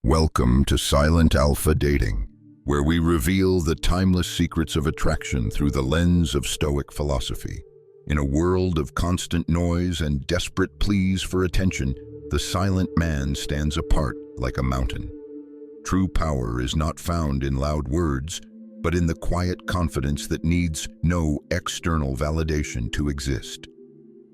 Welcome to Silent Alpha Dating, where we reveal the timeless secrets of attraction through the lens of Stoic philosophy. In a world of constant noise and desperate pleas for attention, the silent man stands apart like a mountain. True power is not found in loud words, but in the quiet confidence that needs no external validation to exist.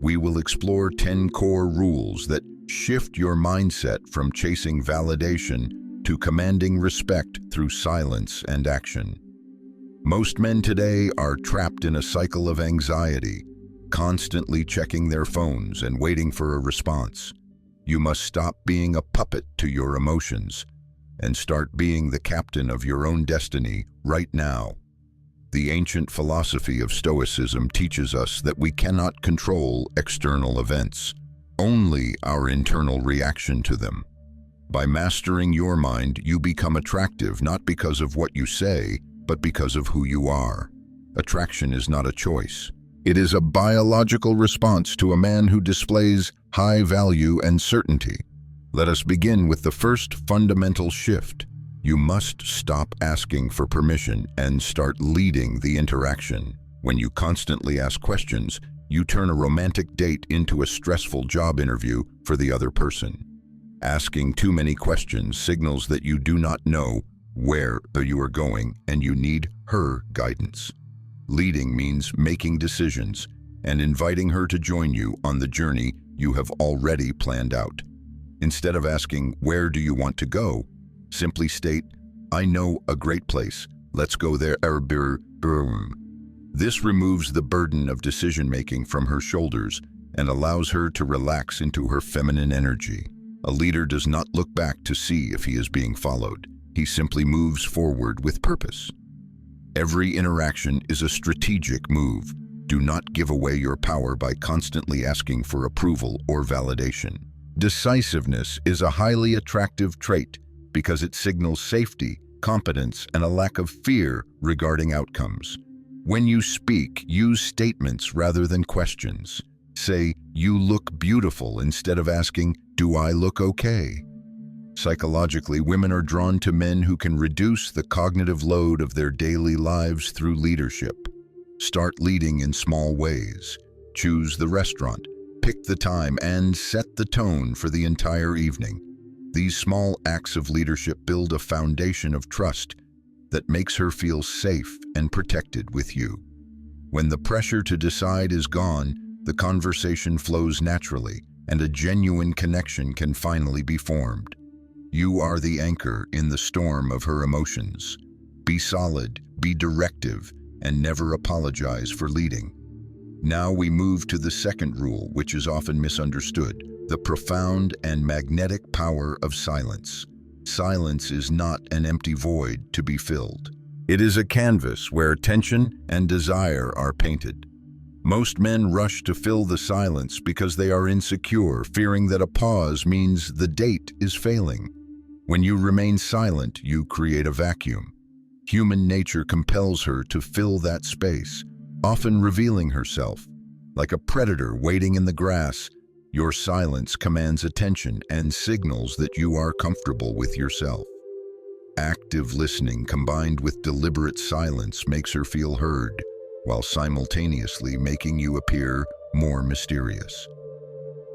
We will explore 10 core rules that shift your mindset from chasing validation to commanding respect through silence and action. Most men today are trapped in a cycle of anxiety, constantly checking their phones and waiting for a response. You must stop being a puppet to your emotions and start being the captain of your own destiny right now. The ancient philosophy of Stoicism teaches us that we cannot control external events, only our internal reaction to them. By mastering your mind, you become attractive not because of what you say, but because of who you are. Attraction is not a choice. It is a biological response to a man who displays high value and certainty. Let us begin with the first fundamental shift. You must stop asking for permission and start leading the interaction. When you constantly ask questions, you turn a romantic date into a stressful job interview for the other person. Asking too many questions signals that you do not know where you are going and you need her guidance. Leading means making decisions and inviting her to join you on the journey you have already planned out. Instead of asking, "Where do you want to go?" simply state, "I know a great place. Let's go there." This removes the burden of decision-making from her shoulders and allows her to relax into her feminine energy. A leader does not look back to see if he is being followed. He simply moves forward with purpose. Every interaction is a strategic move. Do not give away your power by constantly asking for approval or validation. Decisiveness is a highly attractive trait because it signals safety, competence, and a lack of fear regarding outcomes. When you speak, use statements rather than questions. Say, "You look beautiful," instead of asking, "Do I look okay?" Psychologically, women are drawn to men who can reduce the cognitive load of their daily lives through leadership. Start leading in small ways. Choose the restaurant, pick the time, and set the tone for the entire evening. These small acts of leadership build a foundation of trust that makes her feel safe and protected with you. When the pressure to decide is gone, the conversation flows naturally, and a genuine connection can finally be formed. You are the anchor in the storm of her emotions. Be solid, be directive, and never apologize for leading. Now we move to the second rule, which is often misunderstood: the profound and magnetic power of silence. Silence is not an empty void to be filled. It is a canvas where tension and desire are painted. Most men rush to fill the silence because they are insecure, fearing that a pause means the date is failing. When you remain silent, you create a vacuum. Human nature compels her to fill that space, often revealing herself. Like a predator waiting in the grass, your silence commands attention and signals that you are comfortable with yourself. Active listening combined with deliberate silence makes her feel heard, while simultaneously making you appear more mysterious.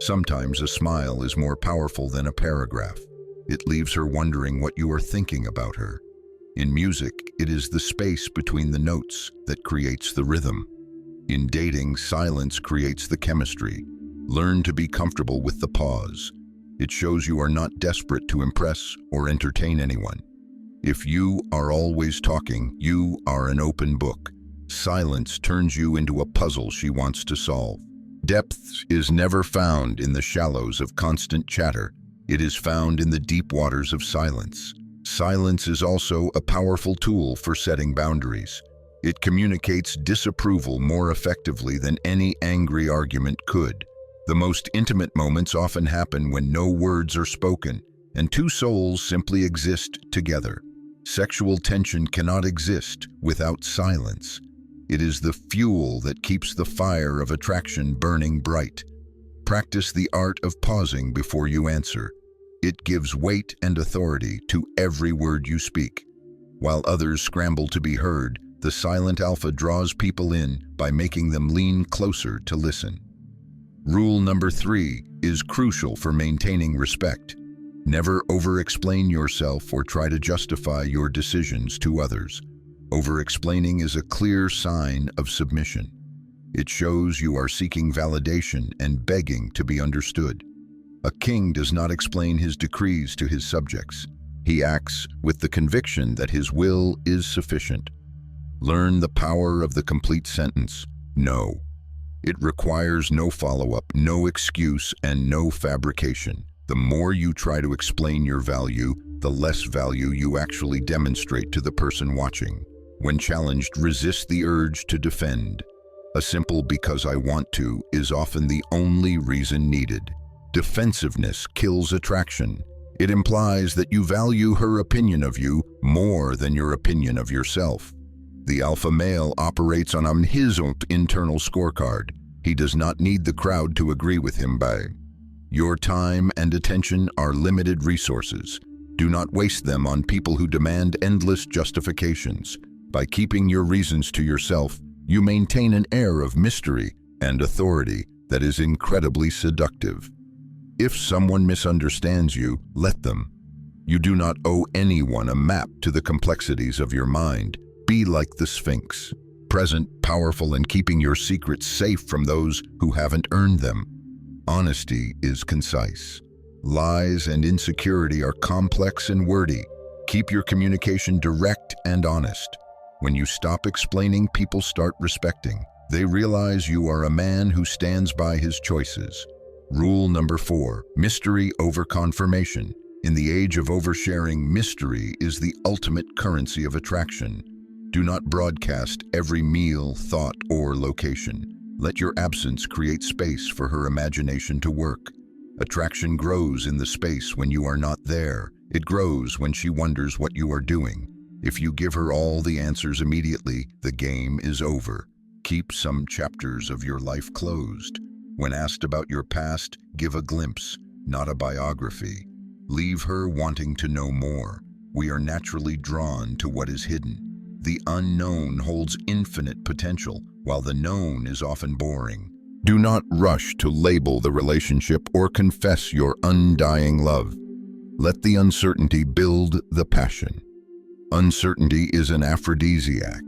Sometimes a smile is more powerful than a paragraph. It leaves her wondering what you are thinking about her. In music, it is the space between the notes that creates the rhythm. In dating, silence creates the chemistry. Learn to be comfortable with the pause. It shows you are not desperate to impress or entertain anyone. If you are always talking, you are an open book. Silence turns you into a puzzle she wants to solve. Depth is never found in the shallows of constant chatter. It is found in the deep waters of silence. Silence is also a powerful tool for setting boundaries. It communicates disapproval more effectively than any angry argument could. The most intimate moments often happen when no words are spoken, and two souls simply exist together. Sexual tension cannot exist without silence. It is the fuel that keeps the fire of attraction burning bright. Practice the art of pausing before you answer. It gives weight and authority to every word you speak. While others scramble to be heard, the silent alpha draws people in by making them lean closer to listen. Rule number 3 is crucial for maintaining respect. Never over-explain yourself or try to justify your decisions to others. Over-explaining is a clear sign of submission. It shows you are seeking validation and begging to be understood. A king does not explain his decrees to his subjects. He acts with the conviction that his will is sufficient. Learn the power of the complete sentence, no. It requires no follow-up, no excuse, and no fabrication. The more you try to explain your value, the less value you actually demonstrate to the person watching. When challenged, resist the urge to defend. A simple "because I want to" is often the only reason needed. Defensiveness kills attraction. It implies that you value her opinion of you more than your opinion of yourself. The alpha male operates on his own internal scorecard. He does not need the crowd to agree with him by. Your time and attention are limited resources. Do not waste them on people who demand endless justifications. By keeping your reasons to yourself, you maintain an air of mystery and authority that is incredibly seductive. If someone misunderstands you, let them. You do not owe anyone a map to the complexities of your mind. Be like the Sphinx, present, powerful, and keeping your secrets safe from those who haven't earned them. Honesty is concise. Lies and insecurity are complex and wordy. Keep your communication direct and honest. When you stop explaining, people start respecting. They realize you are a man who stands by his choices. Rule number 4, mystery over confirmation. In the age of oversharing, mystery is the ultimate currency of attraction. Do not broadcast every meal, thought, or location. Let your absence create space for her imagination to work. Attraction grows in the space when you are not there. It grows when she wonders what you are doing. If you give her all the answers immediately, the game is over. Keep some chapters of your life closed. When asked about your past, give a glimpse, not a biography. Leave her wanting to know more. We are naturally drawn to what is hidden. The unknown holds infinite potential, while the known is often boring. Do not rush to label the relationship or confess your undying love. Let the uncertainty build the passion. Uncertainty is an aphrodisiac.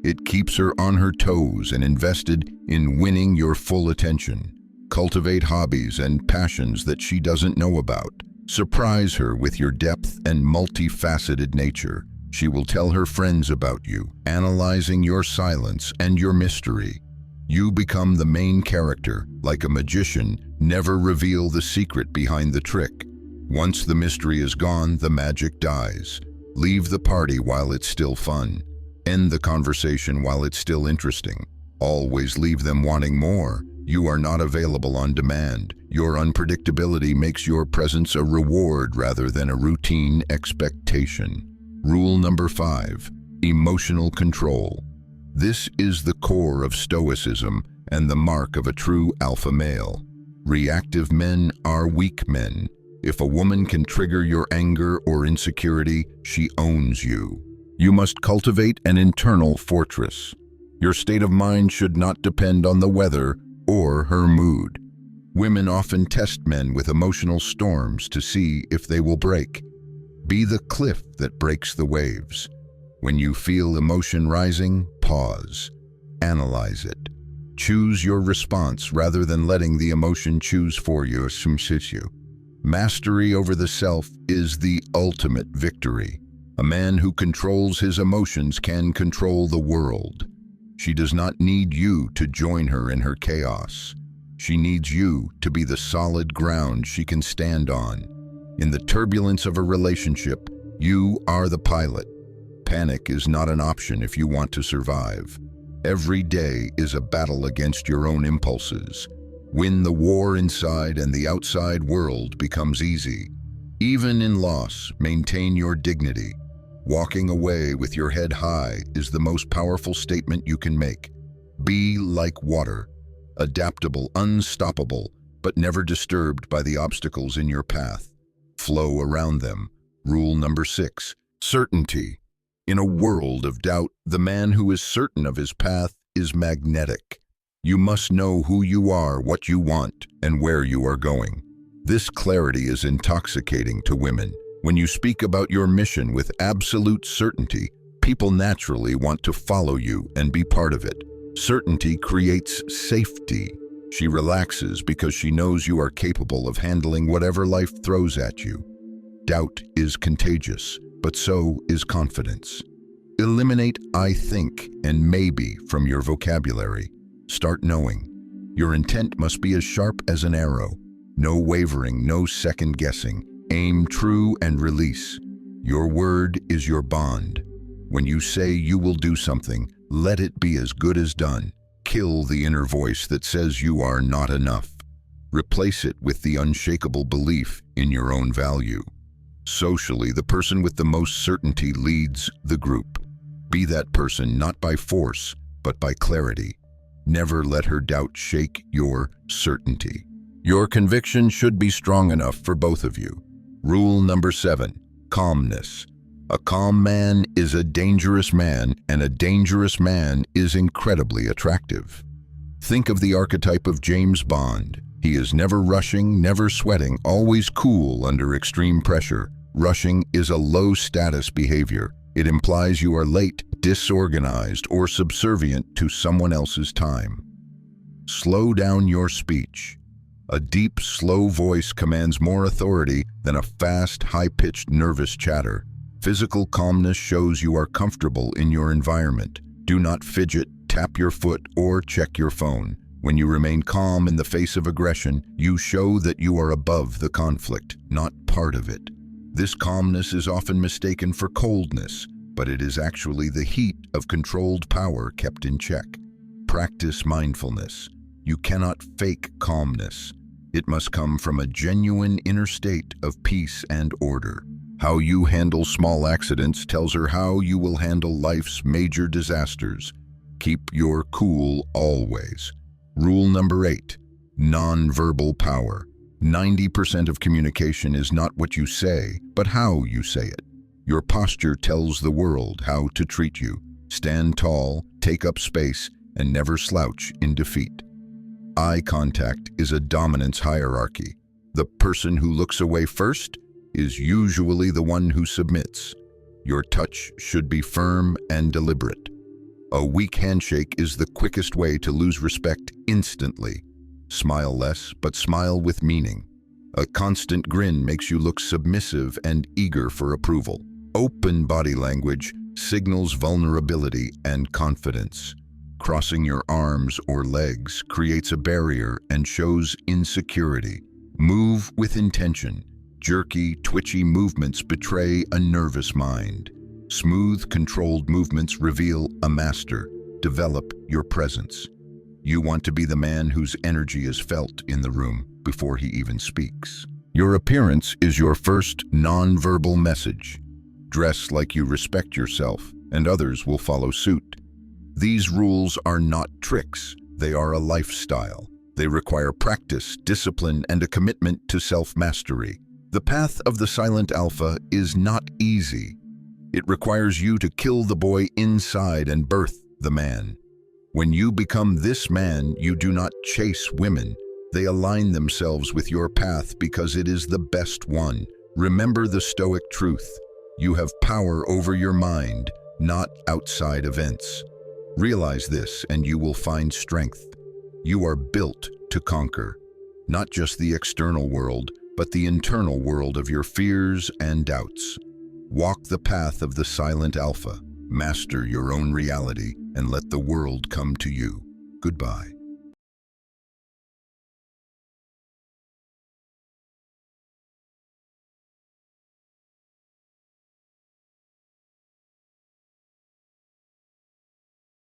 It keeps her on her toes and invested in winning your full attention. Cultivate hobbies and passions that she doesn't know about. Surprise her with your depth and multifaceted nature. She will tell her friends about you, analyzing your silence and your mystery. You become the main character. Like a magician, never reveal the secret behind the trick. Once the mystery is gone, the magic dies. Leave the party while it's still fun. End the conversation while it's still interesting. Always leave them wanting more. You are not available on demand. Your unpredictability makes your presence a reward rather than a routine expectation. Rule number 5, emotional control. This is the core of Stoicism and the mark of a true alpha male. Reactive men are weak men. If a woman can trigger your anger or insecurity, she owns you. You must cultivate an internal fortress. Your state of mind should not depend on the weather or her mood. Women often test men with emotional storms to see if they will break. Be the cliff that breaks the waves. When you feel emotion rising, pause. Analyze it. Choose your response rather than letting the emotion choose for you. Mastery over the self is the ultimate victory. A man who controls his emotions can control the world. She does not need you to join her in her chaos. She needs you to be the solid ground she can stand on. In the turbulence of a relationship, you are the pilot. Panic is not an option if you want to survive. Every day is a battle against your own impulses. Win the war inside and the outside world becomes easy. Even in loss, maintain your dignity. Walking away with your head high is the most powerful statement you can make. Be like water, adaptable, unstoppable, but never disturbed by the obstacles in your path. flow around them. Rule number 6, certainty. In a world of doubt, the man who is certain of his path is magnetic. You must know who you are, what you want, and where you are going. This clarity is intoxicating to women. When you speak about your mission with absolute certainty, people naturally want to follow you and be part of it. Certainty creates safety. She relaxes because she knows you are capable of handling whatever life throws at you. Doubt is contagious, but so is confidence. Eliminate I think and maybe from your vocabulary. Start knowing. Your intent must be as sharp as an arrow. No wavering, no second guessing. Aim true and release. Your word is your bond. When you say you will do something, let it be as good as done. Kill the inner voice that says you are not enough. Replace it with the unshakable belief in your own value. Socially, the person with the most certainty leads the group. Be that person not by force, but by clarity. Never let her doubt shake your certainty. Your conviction should be strong enough for both of you. Rule number 7, calmness. A calm man is a dangerous man, and a dangerous man is incredibly attractive. Think of the archetype of James Bond. He is never rushing, never sweating, always cool under extreme pressure. Rushing is a low-status behavior. It implies you are late, disorganized, or subservient to someone else's time. Slow down your speech. A deep, slow voice commands more authority than a fast, high-pitched, nervous chatter. Physical calmness shows you are comfortable in your environment. Do not fidget, tap your foot, or check your phone. When you remain calm in the face of aggression, you show that you are above the conflict, not part of it. This calmness is often mistaken for coldness, but it is actually the heat of controlled power kept in check. Practice mindfulness. You cannot fake calmness. It must come from a genuine inner state of peace and order. How you handle small accidents tells her how you will handle life's major disasters. Keep your cool always. Rule number 8, nonverbal power. 90% of communication is not what you say, but how you say it. Your posture tells the world how to treat you. Stand tall, take up space, and never slouch in defeat. Eye contact is a dominance hierarchy. The person who looks away first is usually the one who submits. Your touch should be firm and deliberate. A weak handshake is the quickest way to lose respect instantly. Smile less, but smile with meaning. A constant grin makes you look submissive and eager for approval. Open body language signals vulnerability and confidence. Crossing your arms or legs creates a barrier and shows insecurity. Move with intention. Jerky, twitchy movements betray a nervous mind. Smooth, controlled movements reveal a master. Develop your presence. You want to be the man whose energy is felt in the room before he even speaks. Your appearance is your first non-verbal message. Dress like you respect yourself, and others will follow suit. These rules are not tricks. They are a lifestyle. They require practice, discipline, and a commitment to self-mastery. The path of the silent alpha is not easy. It requires you to kill the boy inside and birth the man. When you become this man, you do not chase women. They align themselves with your path because it is the best one. Remember the Stoic truth. You have power over your mind, not outside events. Realize this and you will find strength. You are built to conquer, not just the external world, but the internal world of your fears and doubts. Walk the path of the silent alpha. Master your own reality and let the world come to you. Goodbye.